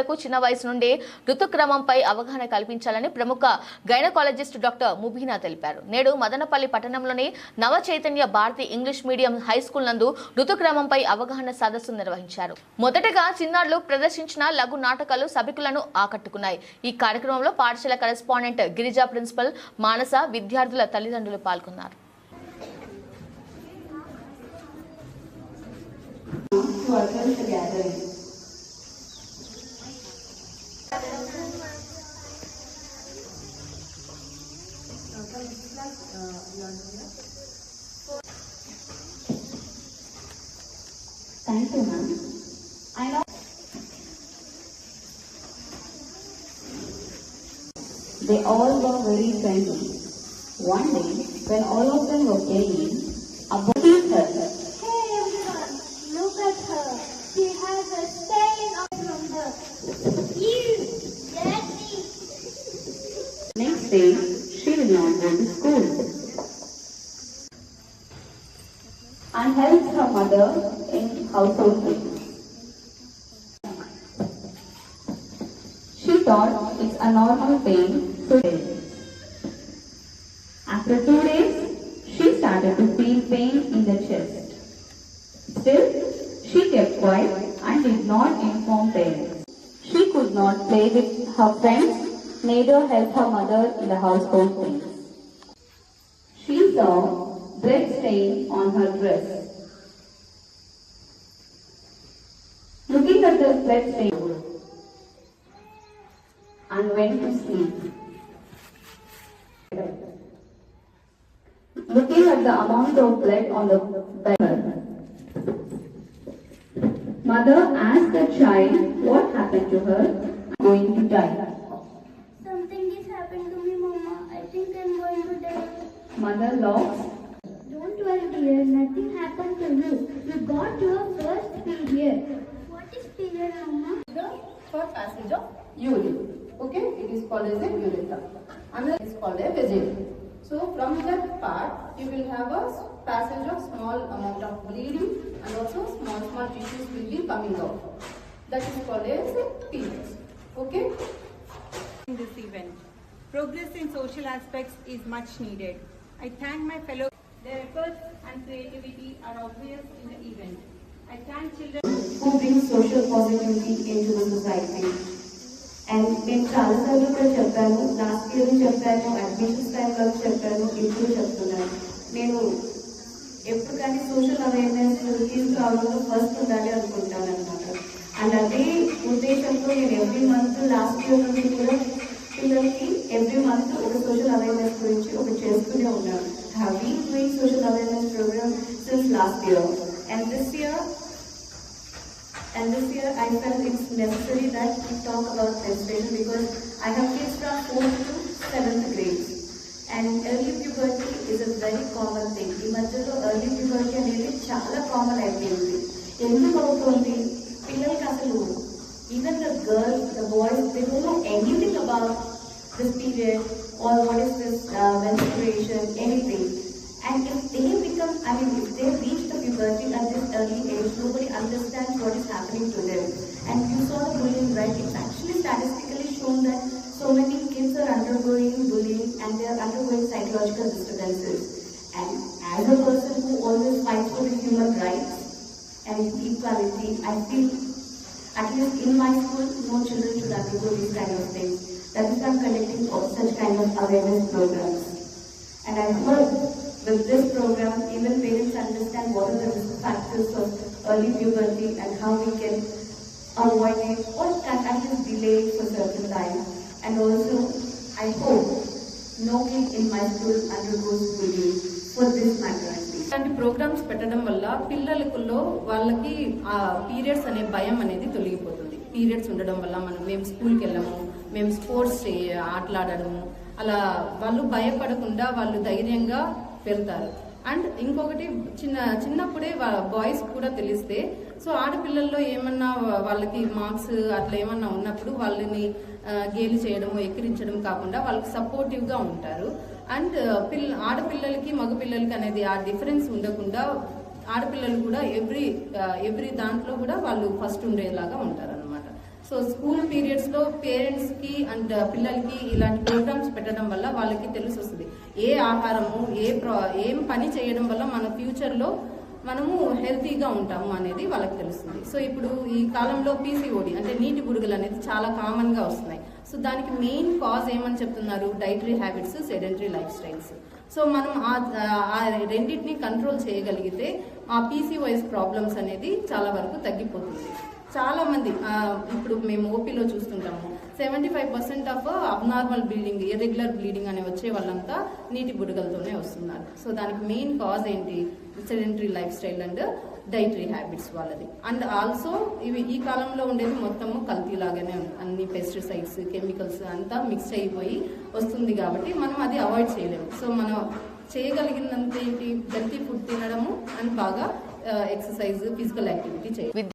పిల్లలకు చిన్న వయసు నుండి ఋతుక్రమంపై అవగాహన కల్పించాలని ప్రముఖ గైనకాలజిస్ట్ డాక్టర్ ముబీనా తెలిపారు. నేడు మదనపల్లి పట్టణంలోని Nava Chaitanya Bharati English medium high school నందు ఋతుక్రమంపై అవగాహన సదస్సు నిర్వహించారు. మొదటగా చిన్నారులు ప్రదర్శించిన లఘు నాటకాలు సభికులను ఆకట్టుకున్నాయి. ఈ కార్యక్రమంలో పాఠశాల కరెస్పాండెంట్ గిరిజా, ప్రిన్సిపల్ మానస, విద్యార్థుల తల్లిదండ్రులు పాల్గొన్నారు. Thank you, ma'am. I know they all were very friendly. One day, when all of them were playing, a boy heard her. Hey everyone, look at her. She has a stain from her. Ew, dirty. Next day, she did not go to school and helped her mother in household things. She thought it's a normal pain to day. After 2 days, she started to feel pain in the chest. Still, she kept quiet and did not inform parents. She could not play with her friends, neither help her mother in the household things. She saw blood stain on her dress. Looking at the blood stain and went to sleep. Looking at the amount of blood on the bed, mother asked the child what happened to her. Going to die. Something is happened to me, Mama. I think I'm going to die. Mother laughed. Don't worry, dear. Nothing happened to you. You got your first period. What is period, Mama? The first passage of urine. Okay, it is called as a urethra. Another is called a vagina. So from that part, you will have a passage of small amount of bleeding, and also small tissues will be coming out. That is called as a period. Okay. In this event, progress in social aspects is much needed. I thank my fellow. Their efforts and creativity are obvious in the event. I thank children who bring social positivity into the society. And నేను చాలాసార్లు కూడా చెప్పాను, last year చెప్పాను, admissions టైంలో చెప్పాను, ఇప్పుడు చెప్తున్నాను. నేను ఎప్పుడు కానీ సోషల్ అవేర్నెస్ తీసుకురావడంలో ఫస్ట్ ఉండాలి అనుకుంటాను అనమాట. అండ్ అదే ఉద్దేశంతో నేను ఎవ్రీ మంత్ లాస్ట్ ఇయర్ నుంచి కూడా పిల్లలకి ఎవ్రీ మంత్ ఒక సోషల్ అవేర్నెస్ గురించి ఒకటి చేస్తూనే ఉన్నాను. Have been doing social awareness programme since last year. And this year I felt it's necessary that we talk about menstruation because I have kids from 4th to 7th grades. And early puberty is a very common thing. ఈ మధ్యలో early puberty అనేది చాలా common అయిపోయింది. ఎందుకు అవుతుంది? పిల్లలకి అసలు even the girls, the boys, they don't know anything about this period or what is this menstruation, anything. And if they become, if they reach the puberty at this early age, nobody understands what is happening to them. And you saw the bullying, right? It's actually statistically shown that so many kids are undergoing bullying and they are undergoing psychological disturbances. And as a person who always fights for the human rights and equality, I feel at least in my school, no children should undergo these kind of things. That is why I'm conducting such kind of awareness programs. And I hope with this program, even parents understand what are the risk factors of early puberty and how we can avoid it or can at least delay it for certain time. And also, I hope no kid in my school undergoes bullying for this matter. ఇలాంటి programmes పెట్టడం వల్ల పిల్లలలో వాళ్ళకి ఆ periods అనే భయం అనేది తొలగిపోతుంది. పీరియడ్స్ ఉండడం వల్ల మేము స్కూల్కి వెళ్ళము, మేము స్పోర్ట్స్ ఆటలాడము, అలా వాళ్ళు భయపడకుండా వాళ్ళు ధైర్యంగా వెళ్తారు. అండ్ ఇంకొకటి చిన్నప్పుడే బాయ్స్ కూడా తెలిస్తే, సో ఆడపిల్లల్లో ఏమన్నా వాళ్ళకి మార్క్స్ అట్లా ఏమన్నా ఉన్నప్పుడు వాళ్ళని గేలి చేయడము, ఎక్కిరించడం కాకుండా వాళ్ళకి సపోర్టివ్గా ఉంటారు. అండ్ ఆడపిల్లలకి మగపిల్లలకి అనేది ఆ డిఫరెన్స్ ఉండకుండా ఆడపిల్లలు కూడా ఎవ్రీ దాంట్లో కూడా వాళ్ళు ఫస్ట్ ఉండేలాగా ఉంటారు అనమాట. సో స్కూల్ పీరియడ్స్ లో పేరెంట్స్ కి అండ్ పిల్లలకి ఇలాంటి ప్రోగ్రామ్స్ పెట్టడం వల్ల వాళ్ళకి తెలిసి వస్తుంది ఏ ఆహారము ఏం పని చేయడం వల్ల మన ఫ్యూచర్ లో మనము హెల్తీగా ఉంటాము అనేది వాళ్ళకి తెలుస్తుంది. సో ఇప్పుడు ఈ కాలంలో పీసీఓడి అంటే నీటి బుడగలు అనేది చాలా కామన్ గా వస్తున్నాయి. సో దానికి మెయిన్ కాజ్ ఏమని చెప్తున్నారు, dietary habits, sedentary life styles. So మనం ఆ రెండింటిని కంట్రోల్ చేయగలిగితే ఆ పీసీఓఎస్ ప్రాబ్లమ్స్ అనేది చాలా వరకు తగ్గిపోతుంది. చాలా మంది ఇప్పుడు మేము ఓపీలో చూస్తుంటాము 75% of abnormal bleeding, irregular bleeding అనే వచ్చే వాళ్ళంతా నీటి బుడగలతోనే వస్తున్నారు. సో దానికి మెయిన్ కాజ్ ఏంటి, sedentary life style and dietary habits వాళ్ళది. అండ్ ఆల్సో ఈ కాలంలో ఉండేది మొత్తము కల్తీ లాగానే ఉంది. అన్ని పెస్టిసైడ్స్, కెమికల్స్ అంతా మిక్స్ అయిపోయి వస్తుంది కాబట్టి మనం అది అవాయిడ్ చేయలేము. సో మనం చేయగలిగినంత ఏంటి, హెల్తీ ఫుడ్ తినడము అండ్ బాగా ఎక్సర్సైజ్, ఫిజికల్ యాక్టివిటీ చేయాలి.